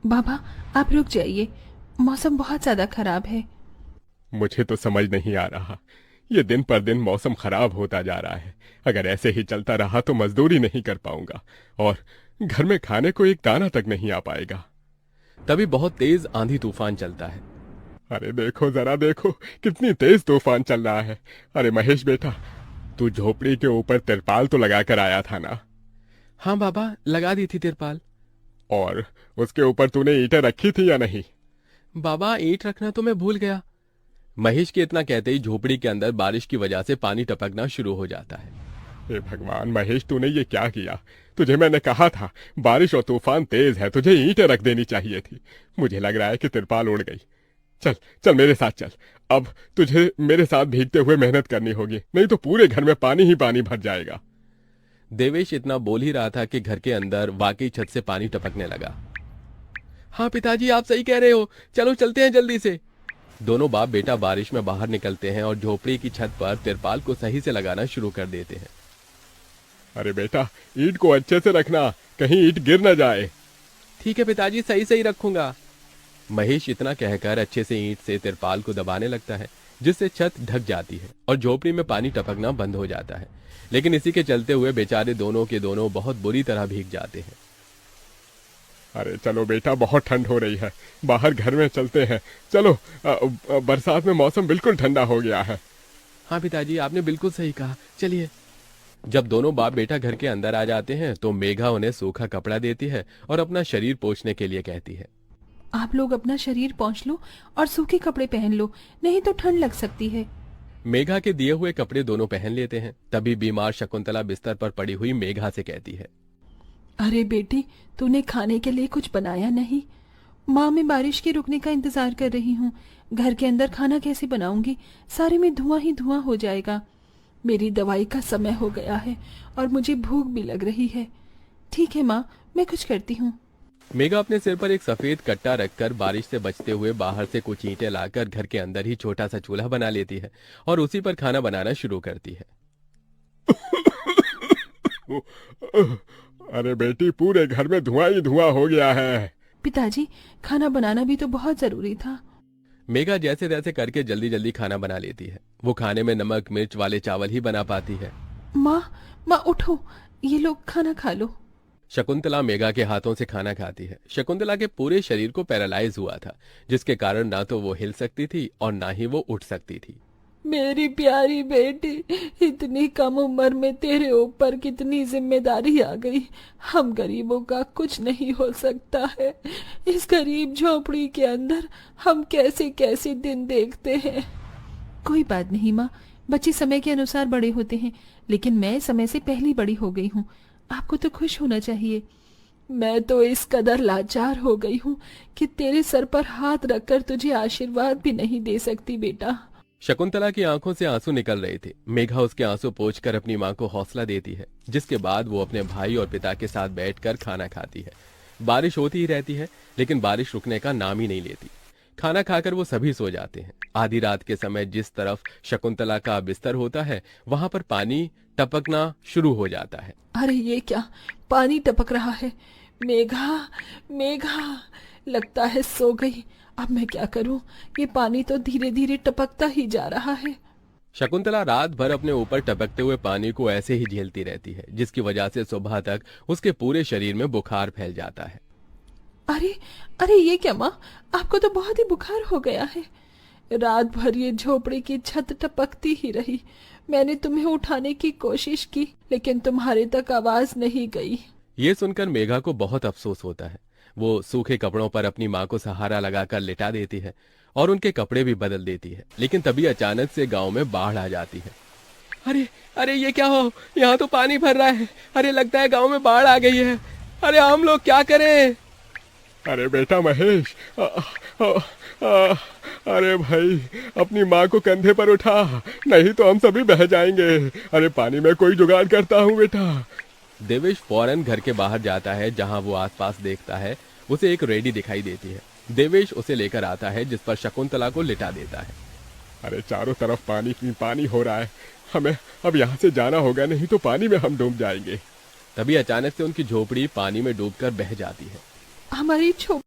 बाबा, आप रुक जाइए, मौसम बहुत ज्यादा खराब है। मुझे तो समझ नहीं आ रहा। ये दिन पर दिन मौसम खराब होता जा रहा है। अगर ऐसे ही चलता रहा तो मजदूरी नहीं कर पाऊंगा और घर में खाने को एक दाना तक नहीं आ पाएगा। तभी बहुत तेज आंधी तूफान चलता है। अरे देखो जरा देखो, कितनी तेज तूफान चल रहा है। अरे महेश बेटा, तू झोपड़ी के ऊपर तिरपाल तो लगा कर आया था ना? हाँ बाबा, लगा दी थी तिरपाल। और उसके ऊपर तूने ईंटें रखी थी या नहीं? बाबा, ईंट रखना तो मैं भूल गया। महेश के इतना कहते ही झोपड़ी के अंदर बारिश की वजह से पानी टपकना शुरू हो जाता है। हे भगवान महेश, तूने ये क्या किया? तुझे मैंने कहा था बारिश और तूफान तेज है, तुझे ईंटें रख देनी चाहिए थी। मुझे लग रहा है कि तिरपाल उड़ गई। चल चल मेरे साथ चल। अब तुझे मेरे साथ भीगते हुए मेहनत करनी होगी, नहीं तो पूरे घर में पानी ही पानी भर जाएगा। देवेश इतना बोल ही रहा था कि घर के अंदर वाकई छत से पानी टपकने लगा। हाँ पिताजी, आप सही कह रहे हो, चलो चलते हैं जल्दी से। दोनों बाप बेटा बारिश में बाहर निकलते हैं और झोपड़ी की छत पर तिरपाल को सही से लगाना शुरू कर देते हैं। अरे बेटा, ईंट को अच्छे से रखना, कहीं ईंट गिर न जाए। ठीक है पिताजी, सही सही रखूंगा। महेश इतना कहकर अच्छे से ईंट से तिरपाल को दबाने लगता है, जिससे छत ढक जाती है और झोपड़ी में पानी टपकना बंद हो जाता है। लेकिन इसी के चलते हुए बेचारे दोनों के दोनों बहुत बुरी तरह भीग जाते हैं। अरे चलो बेटा, बहुत ठंड हो रही है, बाहर घर में चलते हैं। चलो, बरसात में मौसम बिल्कुल ठंडा हो गया है। हाँ पिताजी, आपने बिल्कुल सही कहा, चलिए। जब दोनों बाप बेटा घर के अंदर आ जाते हैं तो मेघा उन्हें सूखा कपड़ा देती है और अपना शरीर पोंछने के लिए कहती है। आप लोग अपना शरीर पोंछ लो और सूखे कपड़े पहन लो, नहीं तो ठंड लग सकती है। मेघा के दिए हुए कपड़े दोनों पहन लेते हैं। तभी बीमार शकुंतला बिस्तर पर पड़ी हुई मेघा से कहती है। अरे बेटी, तूने खाने के लिए कुछ बनाया नहीं? माँ, मैं बारिश के रुकने का इंतजार कर रही हूँ। घर के अंदर खाना कैसे बनाऊंगी? सारे में धुआं ही धुआं हो जाएगा। मेरी दवाई का समय हो गया है और मुझे भूख भी लग रही है। ठीक है माँ, मैं कुछ करती हूँ। मेघा अपने सिर पर एक सफेद कट्टा रखकर बारिश से बचते हुए बाहर से कुछ ईंटें लाकर घर के अंदर ही छोटा सा चूल्हा बना लेती है और उसी पर खाना बनाना शुरू करती है। अरे बेटी, पूरे घर में धुआं ही धुआं हो गया है। पिताजी, खाना बनाना भी तो बहुत जरूरी था। मेघा जैसे तैसे करके जल्दी जल्दी खाना बना लेती है। वो खाने में नमक मिर्च वाले चावल ही बना पाती है। माँ, माँ उठो, ये लोग खाना खा लो। शकुंतला मेघा के हाथों से खाना खाती है। शकुंतला के पूरे शरीर को पैरालाइज हुआ था, जिसके कारण ना तो वो हिल सकती थी और ना ही वो उठ सकती थी। मेरी प्यारी बेटी, इतनी कम उम्र में तेरे ऊपर कितनी जिम्मेदारी आ गई। हम गरीबों का कुछ नहीं हो सकता है। इस गरीब झोपड़ी के अंदर हम कैसे कैसे दिन देखते हैं। कोई बात नहीं माँ, बच्चे समय के अनुसार बड़े होते हैं, लेकिन मैं समय से पहले बड़ी हो गई हूँ। आपको तो खुश होना चाहिए। मैं तो इस कदर लाचार हो गई हूँ कि तेरे सर पर हाथ रखकर तुझे आशीर्वाद भी नहीं दे सकती बेटा। शकुंतला की आंखों से आंसू निकल रहे थे। मेघा उसके आंसू पोंछकर अपनी मां को हौसला देती है, जिसके बाद वो अपने भाई और पिता के साथ बैठकर खाना खाती है। बारिश होती ही रहती है, लेकिन बारिश रुकने का नाम ही नहीं लेती। खाना खाकर वो सभी सो जाते हैं। आधी रात के समय जिस तरफ शकुंतला का बिस्तर होता है, वहां पर पानी टपकना शुरू हो जाता है। अरे ये क्या, पानी टपक रहा है। मेघा, मेघा, लगता है सो गई। अब मैं क्या करूं? ये पानी तो धीरे धीरे टपकता ही जा रहा है। शकुंतला रात भर अपने ऊपर टपकते हुए पानी को ऐसे ही झेलती रहती है, जिसकी वजह से सुबह तक उसके पूरे शरीर में बुखार फैल जाता है। अरे, अरे ये क्या माँ, आपको तो बहुत ही बुखार हो गया है। रात भर ये झोपड़ी की छत टपकती ही रही। मैंने तुम्हें उठाने की कोशिश की, लेकिन तुम्हारे तक आवाज नहीं गई। ये सुनकर मेघा को बहुत अफसोस होता है। वो सूखे कपड़ों पर अपनी माँ को सहारा लगाकर लिटा देती है और उनके कपड़े भी बदल देती है। लेकिन तभी अचानक से गांव में बाढ़ आ जाती है। अरे अरे ये क्या हो, यहाँ तो पानी भर रहा है। अरे लगता है गांव में बाढ़ आ गई है। अरे हम लोग क्या करें? अरे बेटा महेश, अरे भाई, अपनी माँ को कंधे पर उठा, नहीं तो हम सभी बह जाएंगे। अरे पानी में कोई जुगाड़ करता हूँ बेटा। देवेश फौरन घर के बाहर जाता है। जहां वो आसपास देखता है, उसे एक रेडी दिखाई देती है। देवेश उसे लेकर आता है, जिस पर शकुंतला को लिटा देता है। अरे चारों तरफ पानी ही पानी हो रहा है, हमें अब यहाँ से जाना होगा, नहीं तो पानी में हम डूब जाएंगे। तभी अचानक से उनकी झोपड़ी पानी में डूबकर बह जाती है। हमारी